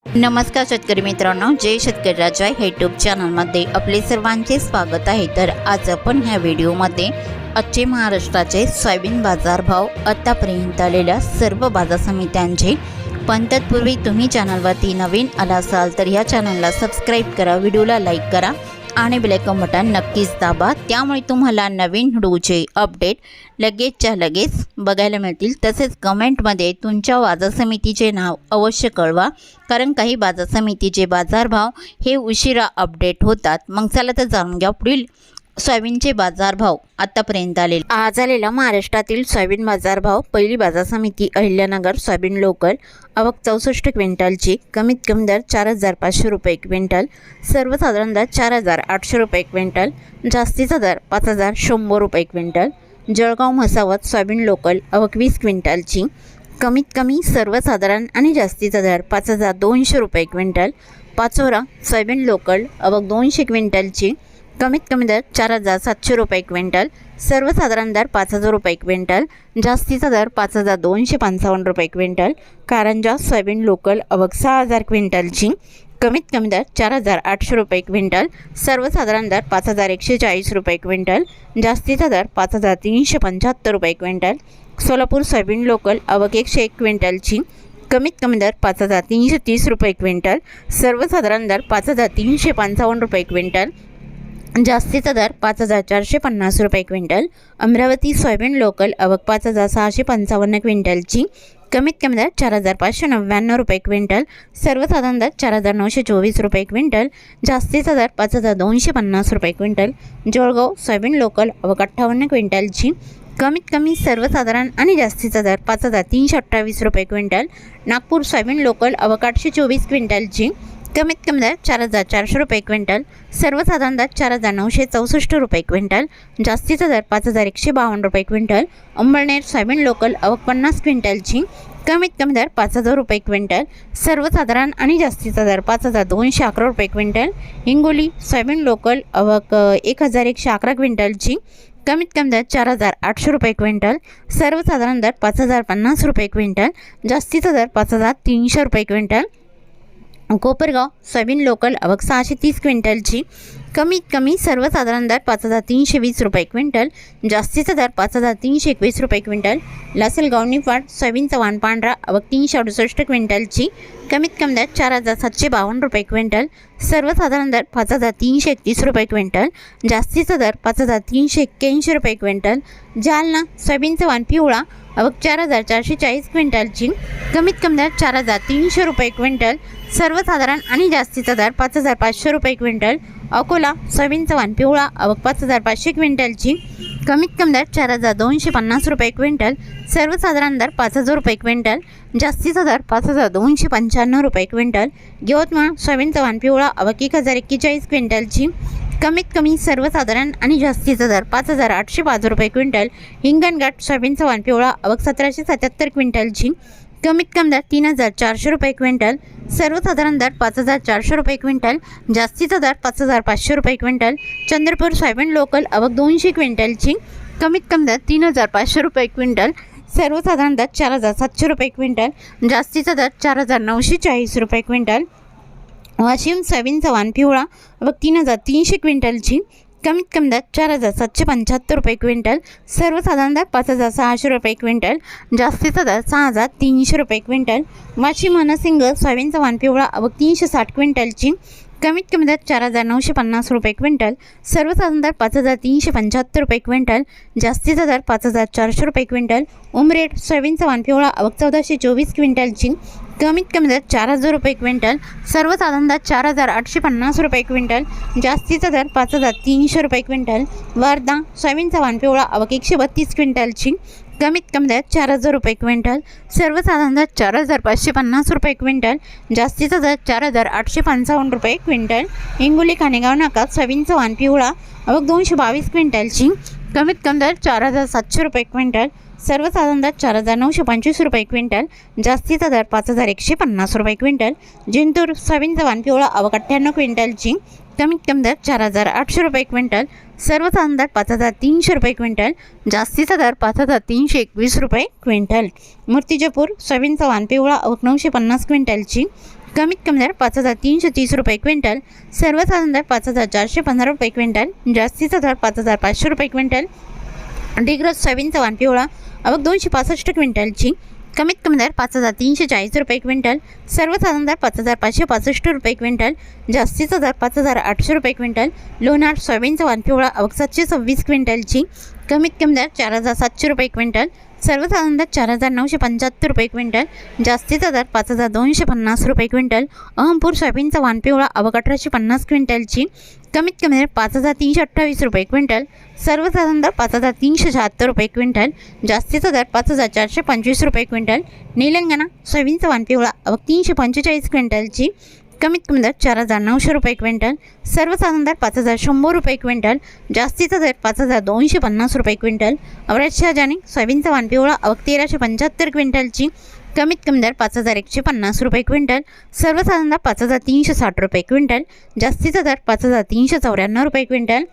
नमस्कार शेतकरी मित्रांनो, जय शेतकरी राजा यूट्यूब चॅनलमध्ये आपले सर्वांचे स्वागत आहे। तर आज आपण ह्या व्हिडिओमध्ये आजचे महाराष्ट्राचे सोयाबीन बाजारभाव, आतापर्यंत आलेल्या सर्व बाजार समित्यांचे, पण तत्पूर्वी तुम्ही चॅनलवरती नवीन आला असाल तर या चॅनलला सबस्क्राईब करा, व्हिडिओला लाईक करा आणि बेल आयकॉन बटन नक्कीच दाबा, त्यामुळे तुम्हाला नवीन व्हिडिओचे अपडेट लगेचच्या लगेच बघायला मिळतील। तसेच कमेंटमध्ये तुमच्या बाजार समितीचे नाव अवश्य कळवा, कारण काही बाजार समितीचे बाजारभाव हे उशिरा अपडेट होतात। मग चला तर जाणून घ्या पुढील सोयाबीनचे बाजारभाव आतापर्यंत आलेले। आज आलेला महाराष्ट्रातील सोयाबीन बाजारभाव। पहिली बाजार समिती अहिल्यानगर सोयाबीन लोकल, आवक 64 क्विंटलची, कमीत कमी दर 4500 रुपये क्विंटल, सर्वसाधारण दर 4800 रुपये क्विंटल, जास्तीचा दर 5100 रुपये क्विंटल। जळगाव म्हसावत सोयाबीन लोकल, आवक 20 क्विंटलची, कमीत कमी सर्वसाधारण आणि जास्तीचा दर 5200 रुपये क्विंटल। पाचोरा सोयाबीन लोकल, आवक 200 क्विंटलची, कमीत कमी दर 4700 रुपये क्विंटल, सर्वसाधारण दर 5000 रुपये क्विंटल, जास्तीचा दर 5255 रुपये क्विंटल। कारंजा सोयाबीन लोकल, आवक 6000 क्विंटलची, कमीत कमी दर 4800 रुपये क्विंटल, सर्वसाधारण दर 5140 रुपये क्विंटल, जास्तीचा दर 5375 रुपये क्विंटल। सोलापूर सोयाबीन लोकल, आवक 101 क्विंटलची, कमीत कमी दर 5330 रुपये क्विंटल, सर्वसाधारण दर 5355 रुपये क्विंटल, जास्तीचा दर 5450 रुपये क्विंटल। अमरावती सोयाबीन लोकल, आवक 5655 क्विंटलची, कमीत कमी दर 4599 रुपये क्विंटल, सर्वसाधारण दर 4924 रुपये क्विंटल, जास्तीचा दर 5250 रुपये क्विंटल। जळगाव सोयाबीन लोकल, आवक 58 क्विंटलची, कमीत कमी सर्वसाधारण आणि जास्तीचा दर 5328 रुपये क्विंटल। नागपूर सोयाबीन लोकल, आवक 824 क्विंटलची, कमीत कमी दर 4400 रुपये क्विंटल, सर्वसाधारण दर 4964 रुपये क्विंटल, जास्तीचा दर 5152 रुपये क्विंटल। अंबळनेर सोयाबीन लोकल, आवक 50 क्विंटलची, कमीत कमी दर 5000 रुपये क्विंटल, सर्वसाधारण आणि जास्तीचा दर 5211 रुपये क्विंटल। हिंगोली सोयाबीन लोकल, आवक 1111 क्विंटलची, कमीत कमी दर 4800 रुपये क्विंटल, सर्वसाधारण दर 5050 रुपये क्विंटल, जास्तीचा दर 5300 रुपये क्विंटल। कोपरगाव सोयाबीन लोकल, आवक 630 क्विंटलची, कमीत कमी सर्वसाधारण दर 5320 रुपये क्विंटल, जास्तीचा दर 5321 रुपये क्विंटल। लासलगाव निफाड सोयाबीन चव्हाण पांढरा, आवक 368 क्विंटलची, कमीत कमी दर 4752 रुपये क्विंटल, सर्वसाधारण दर 5331 रुपये क्विंटल, जास्तीचा दर 5381 रुपये क्विंटल। जालना सोयाबीन चव्हाण पिवळा, आवक 4440 क्विंटलची, कमीत कमी दर 4300 रुपये क्विंटल, सर्वसाधारण आणि जास्तीचा दर 5500 रुपये क्विंटल। अकोला सोयाबीन चव्हाण पिवळा, आवक 5500 क्विंटलची, कमीत कमी दर 4250 रुपये क्विंटल, सर्वसाधारण दर 5000 रुपये क्विंटल, जास्तीचा दर 5295 रुपये क्विंटल। यवतमाळ सोयाबीन चव्हाण पिवळा, आवक 1041 क्विंटलची, कमीत कमी सर्वसाधारण आणि जास्तीचा दर 5805 रुपये क्विंटल। हिंगणघाट सोयाबीन चव्हाण पिवळा, आवक 1777 क्विंटलची, कमीत कमी दर 3400 रुपये क्विंटल, सर्वसाधारण दर 5400 रुपये क्विंटल, जास्तीचा दर 5500 रुपये क्विंटल। चंद्रपूर सोयाबीन लोकल, आवक 200 क्विंटलची, कमीत कमी दर 3500 रुपये क्विंटल, सर्वसाधारण दर 4700 रुपये क्विंटल, जास्तीचा दर 4940 रुपये क्विंटल। वाशिम सोयाबीन चव्हाण पिवळा, आवक 3300 क्विंटलची, कमीत कमी दर 4775 रुपये क्विंटल, सर्वसाधारण दर 5600 रुपये क्विंटल, जास्तीचा दर 6300 रुपये क्विंटल। वाशिम मनसिंग सोयाबीन चव्हाण पिवळा, आवक 360 क्विंटलची, कमीत कमी दर 4950 रुपये क्विंटल, सर्वसाधारण दर 5375 रुपये क्विंटल, जास्तीचा दर 5400 रुपये क्विंटल। उमरेड सोयाबीन चव्हाण पिवळा, आवक 1424 क्विंटलची, कमीत कमी दर 4000 रुपये क्विंटल, सर्वसाधारण दर 4850 रुपये क्विंटल, जास्तीचा दर 5300 रुपये क्विंटल। वर्धा सोयाबीन चव्हाण पिवळा, आवक 132 क्विंटलची, कमीत कमी दर 4000 रुपये क्विंटल, सर्वसाधारण दर 4550 रुपये क्विंटल, जास्तीचा दर 4855 रुपये क्विंटल। हिंगोली खानेगाव नाका सोयाबीन चव्हाण पिवळा, आवक 222 क्विंटलची, कमीत कमी दर 4700 रुपये क्विंटल, सर्वसाधारण दर 4925 रुपये क्विंटल, जास्तीचा दर 5150 रुपये क्विंटल। जिंतूर सोयाबीन चव्हाण पिवळा, आवक 98 क्विंटलची, कमीत कमी दर 4800 रुपये क्विंटल, सर्वसाधारण दर 5300 रुपये क्विंटल, जास्तीचा दर 5321 रुपये क्विंटल। मूर्तिजापूर सोयाबीन चव्हाण पिवळा, आवक 950 क्विंटलची, कमीत कमी दर 5,330 रुपये क्विंटल, सर्वसाधारण दर 5,415 रुपये क्विंटल, जास्तीचा दर 5,500 रुपये क्विंटल। डिग्रज सोयाबीनचा वाण पिवळा आवक 265 क्विंटलची, कमीत कमी दर 5,340 रुपये क्विंटल, सर्वसाधारण दर 5,565 रुपये क्विंटल, जास्तीचा दर 5,800 रुपये क्विंटल। लोणार सोयाबीनचा वाण पिवळा आवक 726 क्विंटलची, कमीत कमी दर 4,700 रुपये क्विंटल, सर्वसाधारण दर 4,975 रुपये क्विंटल, जास्तीचा दर 5,250 रुपये क्विंटल। अहमपूर सोयाबीनचा वाण पिवळा आवक 1,850 क्विंटलची, कमीत कमी दर 5,328 रुपये क्विंटल, सर्वसाधारण दर 5,376 रुपये क्विंटल, जास्तीचा दर 5,425 रुपये क्विंटल। निलंगणा सोयाबीनचा वाण पिवळा आवक 345 क्विंटलची, कमीत कमी दर 4,900 रुपये क्विंटल, सर्वसाधारण दर 5,100 रुपये क्विंटल, जास्तीचा दर 5,250 रुपये क्विंटल। अवराज शहाजानी सोयाबीनचा वाण पिवळा आवक 1,375 क्विंटलची, कमीत कमी दर 5,150 रुपये क्विंटल, सर्वसाधारण दर 5,360 रुपये क्विंटल, जास्तीचा दर 5,394 रुपये क्विंटल।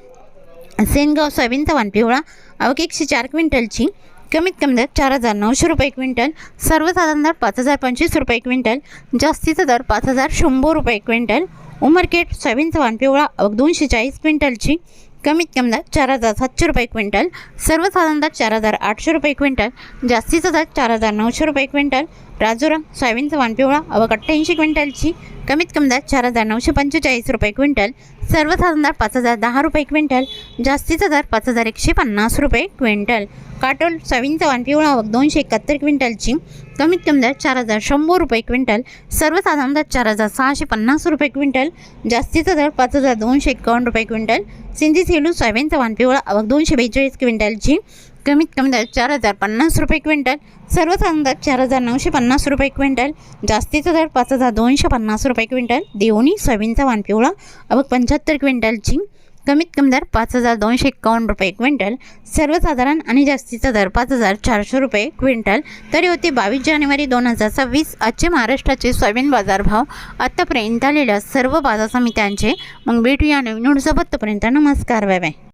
सेनगाव सोयाबीनचा वाण पिवळा आवक 104 क्विंटलची, कमीत कमी दर 4,900 रुपये क्विंटल, सर्वसाधारण दर 5,025 रुपये क्विंटल, जास्तीचा दर 5,100 रुपये क्विंटल। उमरखेड सोयाबीनचा वाण पिवळा आवक 240 क्विंटलची, कमीत कमी दर 4,700 रुपये क्विंटल, सर्वसाधारण दर 4,800 रुपये क्विंटल, जास्तीचा दर 4,900 रुपये क्विंटल। राजुरा सोयाबीनचा वाण पिवळा आवक 88 क्विंटलची, कमीत कमी दर 4,945 रुपये क्विंटल, सर्वसाधारण दर 5,010 रुपये क्विंटल, जास्तीचा दर 5,150 रुपये क्विंटल। काटोल सोयाबीनचा वाण पिवळा आवक 271 क्विंटलची, कमीत कमी दर 4,100 रुपये क्विंटल, सर्वसाधारण दर 4,650 रुपये क्विंटल, जास्तीचा दर 5,251 रुपये क्विंटल। सिंधी सेलू सोयाबीनचा वाण पिवळा आवक 242 क्विंटलची, कमीत कमी दर 4,050 रुपये क्विंटल, सर्वसाधारण दर 4,950 रुपये क्विंटल, जास्तीचा दर 5,250 रुपये क्विंटल। देवणी सोयाबीनचा वाण पिवळा आवक 75 क्विंटलची, कमीत कमी दर 5,251 रुपये क्विंटल, सर्वसाधारण आणि जास्तीचा दर 5,400 रुपये क्विंटल। तरी होते 22 जानेवारी 2026 आजचे महाराष्ट्राचे सोयाबीन बाजारभाव आतापर्यंत आलेल्या सर्व बाजार समित्यांचे। मग भेटूया नवीन व्हिडिओसोबत, तोपर्यंत नमस्कार, बाय बाय।